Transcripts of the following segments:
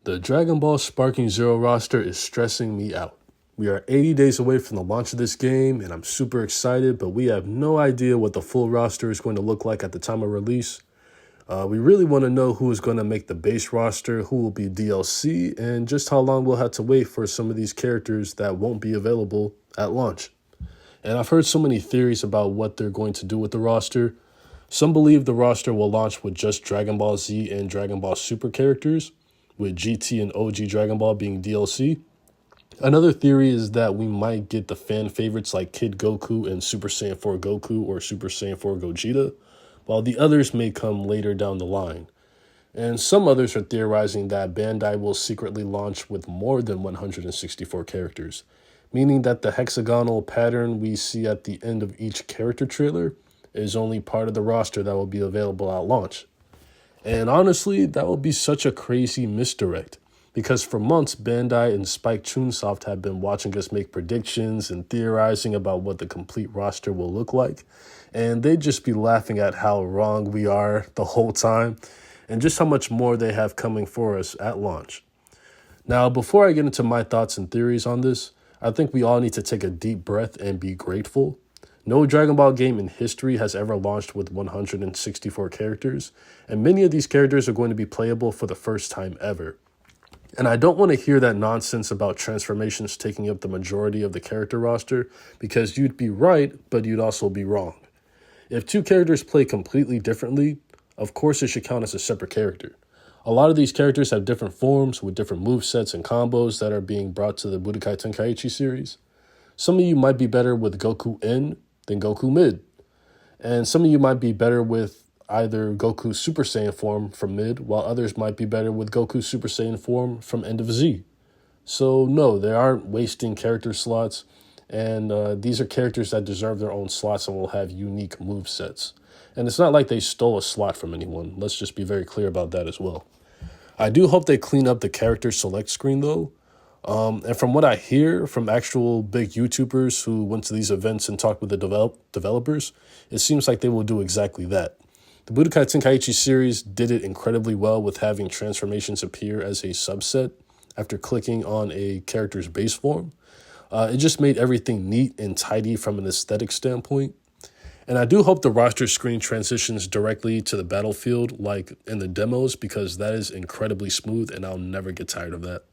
The Dragon Ball Sparking Zero roster is stressing me out. We are 80 days away from the launch of this game, and I'm super excited, but we have no idea what the full roster is going to look like at the time of release. We really want to know who is going to make the base roster, who will be DLC, and just how long we'll have to wait for some of these characters that won't be available at launch. And I've heard so many theories about what they're going to do with the roster. Some believe the roster will launch with just Dragon Ball Z and Dragon Ball Super characters, with GT and OG Dragon Ball being DLC. Another theory is that we might get the fan favorites like Kid Goku and Super Saiyan 4 Goku or Super Saiyan 4 Gogeta, while the others may come later down the line. And some others are theorizing that Bandai will secretly launch with more than 164 characters, meaning that the hexagonal pattern we see at the end of each character trailer is only part of the roster that will be available at launch. And honestly, that will be such a crazy misdirect, because for months, Bandai and Spike Chunsoft have been watching us make predictions and theorizing about what the complete roster will look like, and they'd just be laughing at how wrong we are the whole time, and just how much more they have coming for us at launch. Now, before I get into my thoughts and theories on this, I think we all need to take a deep breath and be grateful. No Dragon Ball game in history has ever launched with 164 characters, and many of these characters are going to be playable for the first time ever. And I don't want to hear that nonsense about transformations taking up the majority of the character roster, because you'd be right, but you'd also be wrong. If two characters play completely differently, of course it should count as a separate character. A lot of these characters have different forms with different movesets and combos that are being brought to the Budokai Tenkaichi series. Some of you might be better with Goku in than Goku mid. And some of you might be better with either Goku Super Saiyan form from mid, while others might be better with Goku Super Saiyan form from end of Z. So no, they aren't wasting character slots, and these are characters that deserve their own slots and will have unique movesets. And it's not like they stole a slot from anyone. Let's just be very clear about that as well. I do hope they clean up the character select screen though. And from what I hear from actual big YouTubers who went to these events and talked with the developers, it seems like they will do exactly that. The Budokai Tenkaichi series did it incredibly well with having transformations appear as a subset after clicking on a character's base form. It just made everything neat and tidy from an aesthetic standpoint. And I do hope the roster screen transitions directly to the battlefield like in the demos, because that is incredibly smooth and I'll never get tired of that.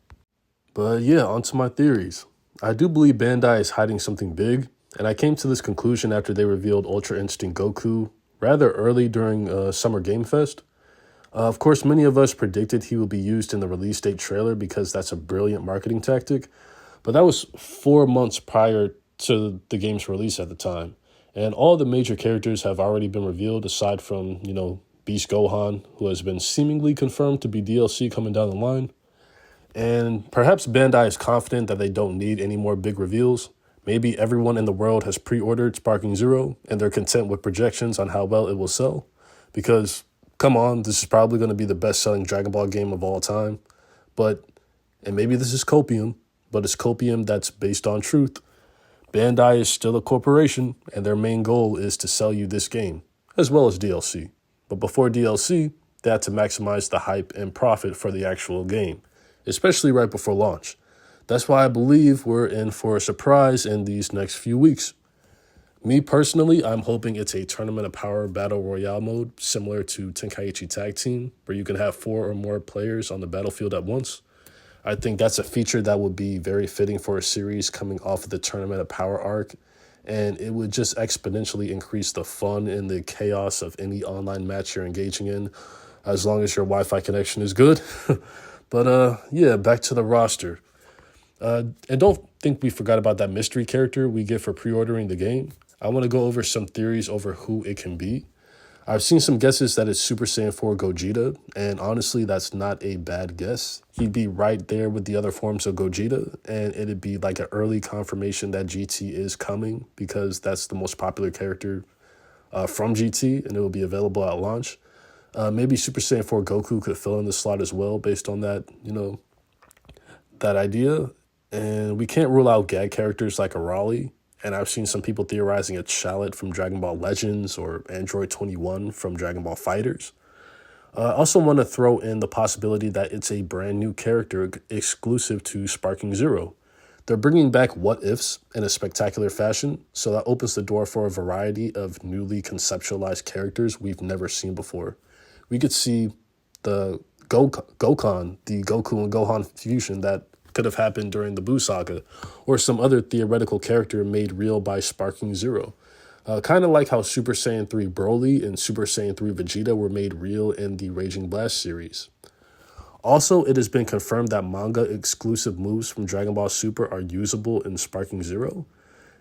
But yeah, onto my theories. I do believe Bandai is hiding something big, and I came to this conclusion after they revealed Ultra Instinct Goku rather early during Summer Game Fest. Of course, many of us predicted he would be used in the release date trailer because that's a brilliant marketing tactic, but that was 4 months prior to the game's release at the time, and all the major characters have already been revealed aside from, Beast Gohan, who has been seemingly confirmed to be DLC coming down the line. And perhaps Bandai is confident that they don't need any more big reveals. Maybe everyone in the world has pre-ordered Sparking Zero and they're content with projections on how well it will sell. Because, come on, this is probably going to be the best-selling Dragon Ball game of all time. And maybe this is copium, but it's copium that's based on truth. Bandai is still a corporation, and their main goal is to sell you this game, as well as DLC. But before DLC, they had to maximize the hype and profit for the actual game, especially right before launch. That's why I believe we're in for a surprise in these next few weeks. Me personally, I'm hoping it's a Tournament of Power Battle Royale mode similar to Tenkaichi Tag Team, where you can have 4 or more players on the battlefield at once. I think that's a feature that would be very fitting for a series coming off of the Tournament of Power arc, and it would just exponentially increase the fun and the chaos of any online match you're engaging in, as long as your Wi-Fi connection is good. But yeah, back to the roster. And don't think we forgot about that mystery character we get for pre-ordering the game. I want to go over some theories over who it can be. I've seen some guesses that it's Super Saiyan 4 Gogeta, and honestly, that's not a bad guess. He'd be right there with the other forms of Gogeta, and it'd be like an early confirmation that GT is coming, because that's the most popular character from GT, and it will be available at launch. Maybe Super Saiyan 4 Goku could fill in the slot as well based on that, that idea. And we can't rule out gag characters like Arali. And I've seen some people theorizing it's Shallot from Dragon Ball Legends or Android 21 from Dragon Ball Fighters. I also want to throw in the possibility that it's a brand new character exclusive to Sparking Zero. They're bringing back what ifs in a spectacular fashion, so that opens the door for a variety of newly conceptualized characters we've never seen before. We could see the Gokon, the Goku and Gohan fusion that could have happened during the Buu saga, or some other theoretical character made real by Sparking Zero. Kind of like how Super Saiyan 3 Broly and Super Saiyan 3 Vegeta were made real in the Raging Blast series. Also, it has been confirmed that manga exclusive moves from Dragon Ball Super are usable in Sparking Zero.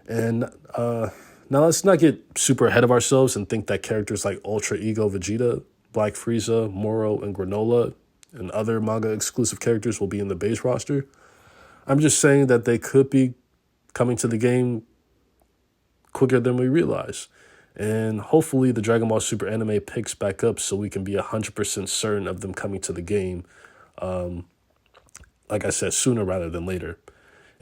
And now let's not get super ahead of ourselves and think that characters like Ultra Ego Vegeta, Black Frieza, Moro, and Granola, and other manga exclusive characters will be in the base roster. I'm just saying that they could be coming to the game quicker than we realize. And hopefully the Dragon Ball Super anime picks back up so we can be 100% certain of them coming to the game. Like I said, sooner rather than later.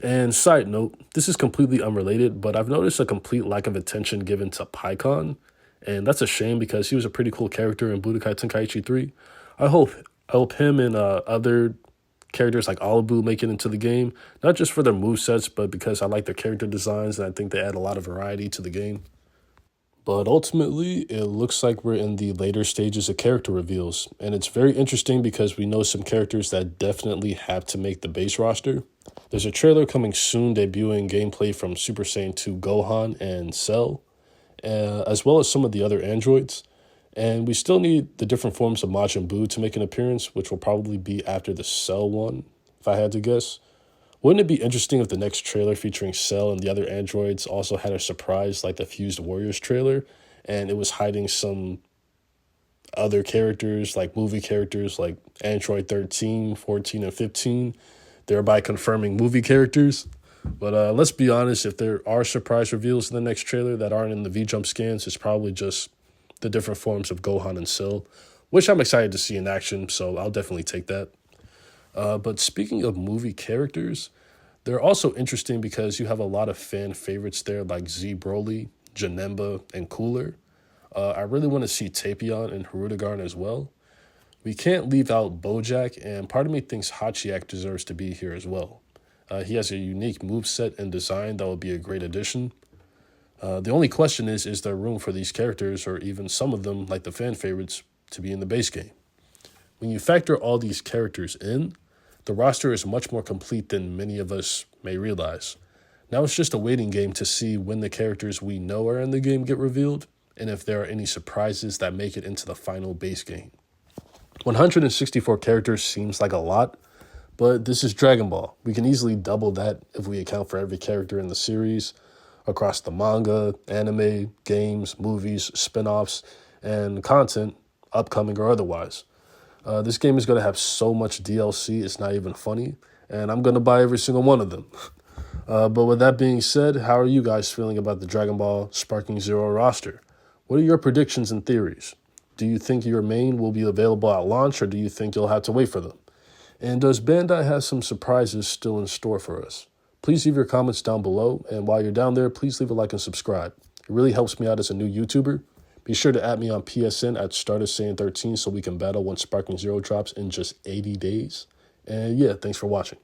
And side note, this is completely unrelated, but I've noticed a complete lack of attention given to Pikkon. And that's a shame because he was a pretty cool character in Budokai Tenkaichi 3. I hope him and other characters like Alabu make it into the game, not just for their movesets, but because I like their character designs and I think they add a lot of variety to the game. But ultimately, it looks like we're in the later stages of character reveals, and it's very interesting because we know some characters that definitely have to make the base roster. There's a trailer coming soon debuting gameplay from Super Saiyan 2 Gohan and Cell, as well as some of the other androids. And we still need the different forms of Majin Buu to make an appearance, which will probably be after the Cell one, if I had to guess. Wouldn't it be interesting if the next trailer featuring Cell and the other androids also had a surprise like the Fused Warriors trailer, and it was hiding some other characters, like movie characters like Android 13, 14, and 15, thereby confirming movie characters? But let's be honest, if there are surprise reveals in the next trailer that aren't in the V-Jump scans, it's probably just the different forms of Gohan and Cell, which I'm excited to see in action, so I'll definitely take that. But speaking of movie characters, they're also interesting because you have a lot of fan favorites there like Z Broly, Janemba, and Cooler. I really want to see Tapion and Hirudegarn as well. We can't leave out Bojack, and part of me thinks Hachiyak deserves to be here as well. He has a unique moveset and design that will be a great addition. The only question is there room for these characters, or even some of them, like the fan favorites, to be in the base game? When you factor all these characters in, the roster is much more complete than many of us may realize. Now it's just a waiting game to see when the characters we know are in the game get revealed, and if there are any surprises that make it into the final base game. 164 characters seems like a lot, but this is Dragon Ball. We can easily double that if we account for every character in the series, across the manga, anime, games, movies, spin-offs, and content, upcoming or otherwise. This game is going to have so much DLC, it's not even funny, and I'm going to buy every single one of them. But with that being said, how are you guys feeling about the Dragon Ball Sparking Zero roster? What are your predictions and theories? Do you think your main will be available at launch, or do you think you'll have to wait for them? And does Bandai have some surprises still in store for us? Please leave your comments down below, and while you're down there, please leave a like and subscribe. It really helps me out as a new YouTuber. Be sure to add me on PSN at StartedSaiyan13 so we can battle when Sparking Zero drops in just 80 days. And yeah, thanks for watching.